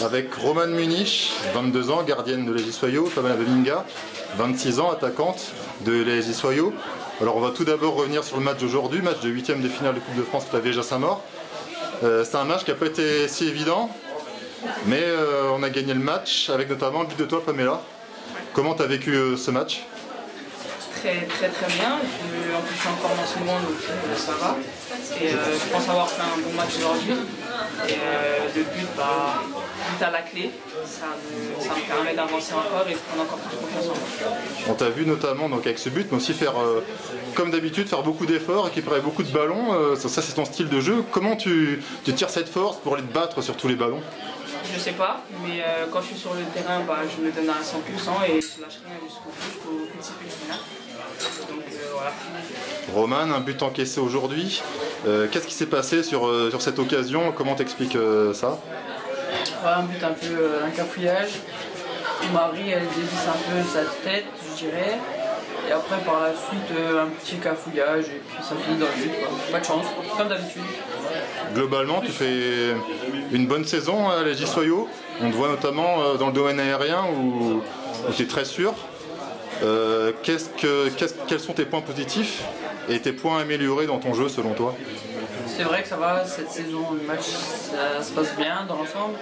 avec Romane Munich, 22 ans, gardienne de l'Egis Soyo, Pamela Beminga, 26 ans, attaquante de l'Egis Soyo. Alors on va tout d'abord revenir sur le match d'aujourd'hui, match de 8e de finale de Coupe de France contre la Vieja Saint-Maur. C'est un match qui n'a pas été si évident, mais on a gagné le match avec notamment le but de toi, Pamela. Comment tu as vécu ce match? Très bien. En plus je suis encore dans ce moment, donc ça va. Et je pense avoir fait un bon match aujourd'hui. Et le but à la clé, ça me permet d'avancer encore et de prendre encore plus confiance en moi. On t'a vu notamment donc, avec ce but, mais aussi faire, comme d'habitude, faire beaucoup d'efforts, récupérer beaucoup de ballons. Ça c'est ton style de jeu. Comment tu tires cette force pour aller te battre sur tous les ballons? Je sais pas, mais quand je suis sur le terrain, je me donne à 100% et je lâche rien jusqu'au coup de sifflet final. Donc voilà. Romane, un but encaissé aujourd'hui. Qu'est-ce qui s'est passé sur cette occasion? Comment t'expliques ça? Un but un peu un cafouillage. Marie, elle dévisse un peu sa tête, je dirais. Et après, par la suite, un petit cafouillage et puis ça finit dans le but. Pas de chance, comme d'habitude. Globalement, tu fais une bonne saison à l'Egis Soyo. On te voit notamment dans le domaine aérien où tu es très sûr. Quels sont tes points positifs et tes points améliorés dans ton jeu selon toi? C'est vrai que ça va, cette saison, le match ça se passe bien dans l'ensemble.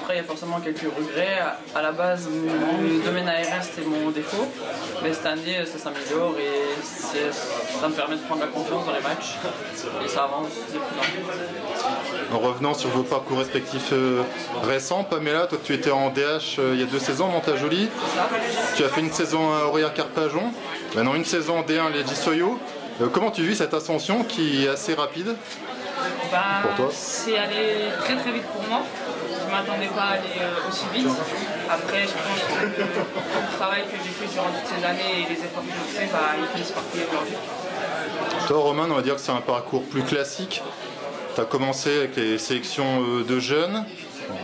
Après, il y a forcément quelques regrets. À la base, le domaine aérien c'était mon défaut, mais cette année ça s'améliore et ça me permet de prendre la confiance dans les matchs et ça avance de plus en plus. En revenant sur vos parcours respectifs récents, Pamela, toi tu étais en DH il y a 2 saisons, Mantes-la-Jolie. Tu as fait une saison à Aurillac-Arpajon, maintenant une saison en D1 à l'Egis Soyo. Comment tu vis cette ascension qui est assez rapide pour toi? C'est allé très vite pour moi. Je ne m'attendais pas à aller aussi vite. Après, je pense que le travail que j'ai fait durant toutes ces années et les efforts que j'ai fait, ils finissent par payer aujourd'hui. Toi, Romain, on va dire que c'est un parcours plus classique. Tu as commencé avec les sélections de jeunes,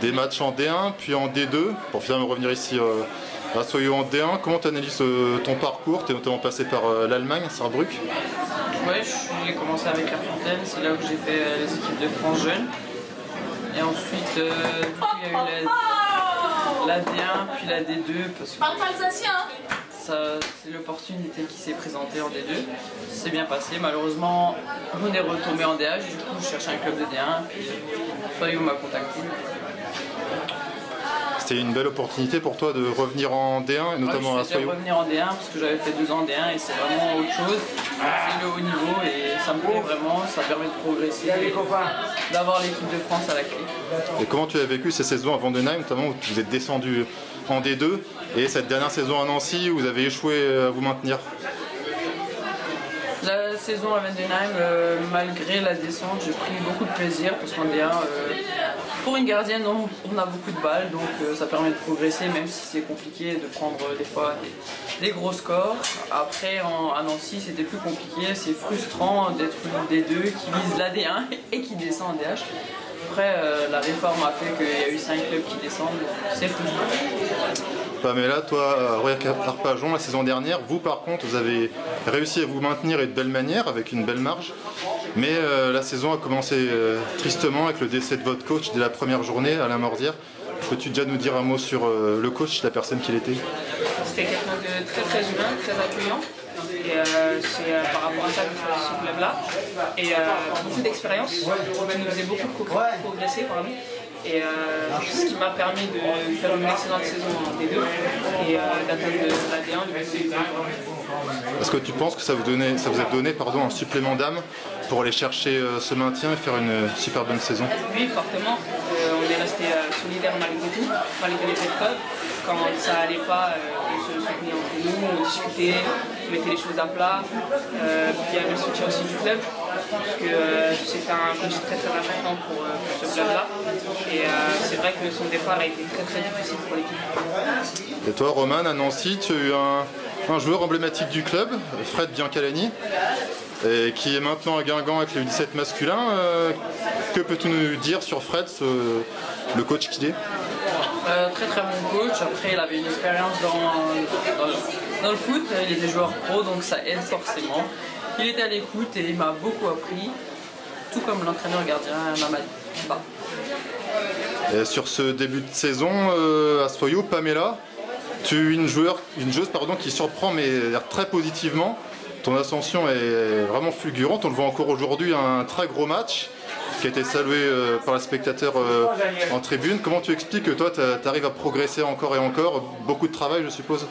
des matchs en D1, puis en D2, pour finalement revenir ici à Soyo en D1. Comment tu analyses ton parcours? Tu es notamment passé par l'Allemagne, Saarbrück. Oui, j'ai commencé avec la Fontaine, c'est là où j'ai fait les équipes de France jeunes. Et ensuite, du coup, il y a eu la D1 puis la D2 parce que c'est l'opportunité qui s'est présentée en D2. C'est bien passé. Malheureusement, on est retombé en DH. Du coup, je cherchais un club de D1. Puis Soyo m'a contacté. C'était une belle opportunité pour toi de revenir en D1 et notamment à Soyo. Je revenir en D1 parce que j'avais fait 2 ans en D1 et c'est vraiment autre chose. C'est le haut niveau et ça me plaît vraiment, ça permet de progresser, d'avoir l'équipe de France à la clé. Et comment tu as vécu ces saisons à Vendenheim, notamment où vous êtes descendu en D2 et cette dernière saison à Nancy où vous avez échoué à vous maintenir? La saison à Vendenheim, malgré la descente, j'ai pris beaucoup de plaisir parce qu'en D1, pour une gardienne, on a beaucoup de balles, donc ça permet de progresser, même si c'est compliqué de prendre des fois des gros scores. Après, à Nancy, c'était plus compliqué, c'est frustrant d'être une D2 qui vise la D1 et qui descend en DH. Après, la réforme a fait qu'il y a eu 5 clubs qui descendent, c'est frustrant. Pamela, toi, à Aurillac-Arpajon, la saison dernière, vous par contre, vous avez réussi à vous maintenir et de belle manière, avec une belle marge. Mais la saison a commencé tristement avec le décès de votre coach dès la première journée, Alain Mordière. Peux-tu déjà nous dire un mot sur le coach, la personne qu'il était? C'était quelqu'un de très humain, très accueillant. Et c'est par rapport à ça que je fais ce club-là. Et beaucoup d'expérience, qui nous faisait beaucoup progresser. Et ce qui m'a permis de faire une excellente saison en D2 et d'atteindre la D1. Est-ce que tu penses que ça vous a donné un supplément d'âme pour aller chercher ce maintien et faire une super bonne saison? Oui, fortement. On est resté solidaires malgré tout, malgré les épreuves. Quand ça allait pas, on se soutenait entre nous, on discutait, on mettait les choses à plat. Puis il y avait le soutien aussi du club, parce que c'était un coach très important pour ce club-là. Et c'est vrai que son départ a été très difficile pour l'équipe. Et toi, Romane, à Nancy, tu as eu un joueur emblématique du club, Fred Biancalani, qui est maintenant à Guingamp avec le U17 masculin. Que peux-tu nous dire sur Fred, le coach qu'il est? Très bon coach. Après, il avait une expérience dans le foot. Il était joueur pro, donc ça aide forcément. Il était à l'écoute et il m'a beaucoup appris. tout comme l'entraîneur gardien Mamad Ba. Et sur ce début de saison à Soyo, Pamela, tu es une joueuse qui surprend mais très positivement. Ton ascension est vraiment fulgurante. On le voit encore aujourd'hui, un très gros match qui a été salué par les spectateurs en tribune. Comment tu expliques que toi, tu arrives à progresser encore et encore? Beaucoup de travail, je suppose?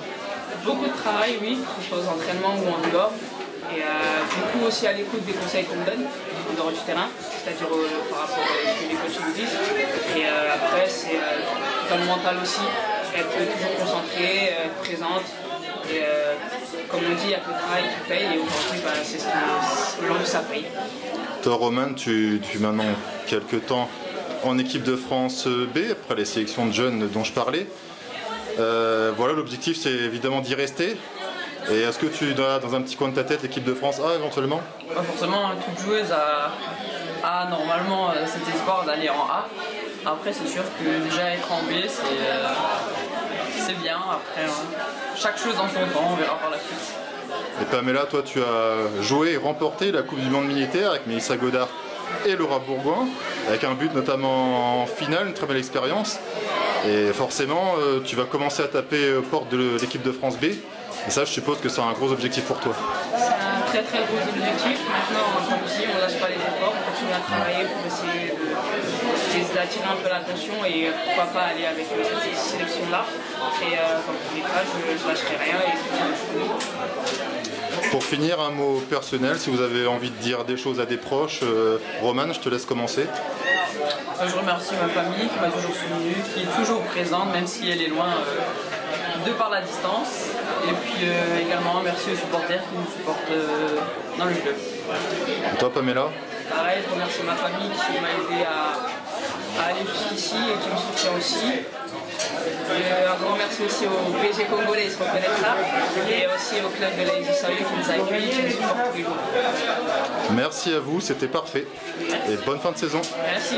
Beaucoup de travail, oui, que ce soit aux entraînements ou en dehors. Et beaucoup aussi à l'écoute des conseils qu'on me donne en dehors du terrain, c'est-à-dire par rapport à ce que les coachs nous disent. Et après, c'est dans le mental aussi, être toujours concentré, être présente. Et comme on dit, il y a que le travail qui paye et aujourd'hui, c'est ce que aujourd'hui ça paye. Toi, Romain, tu maintenant quelques temps en équipe de France B, après les sélections de jeunes dont je parlais. Voilà, l'objectif c'est évidemment d'y rester. Et est-ce que tu as dans un petit coin de ta tête l'équipe de France A éventuellement? Pas forcément, toute joueuse a normalement cet espoir d'aller en A. Après, c'est sûr que déjà être en B, c'est bien. Après, chaque chose en son temps, on verra par la suite. Et Pamela, toi tu as joué et remporté la Coupe du Monde militaire avec Mélissa Godard et Laura Bourgoin, avec un but notamment en finale, une très belle expérience. Et forcément, tu vas commencer à taper aux portes de l'équipe de France B. Et ça, je suppose que c'est un gros objectif pour toi. C'est un très très gros objectif. Maintenant, comme je dis, on ne lâche pas les efforts, on continue à travailler pour essayer d'attirer un peu l'attention et pourquoi pas aller avec cette sélection-là. Et dans tous les cas, je ne lâcherai rien et je Pour finir, un mot personnel, si vous avez envie de dire des choses à des proches. Romane, je te laisse commencer. Je remercie ma famille qui m'a toujours soutenue, qui est toujours présente, même si elle est loin de par la distance. Et puis également merci aux supporters qui nous supportent dans le club. Et toi, Pamela? Pareil, je remercie ma famille qui m'a aidé à aller jusqu'ici et qui me soutient aussi. Un grand merci aussi au PSG congolais, il se reconnaîtra, et aussi au club de l'AS Soyo qui nous a accueillis, qui nous supporte tous les jours. Merci à vous, c'était parfait. Et bonne fin de saison. Merci.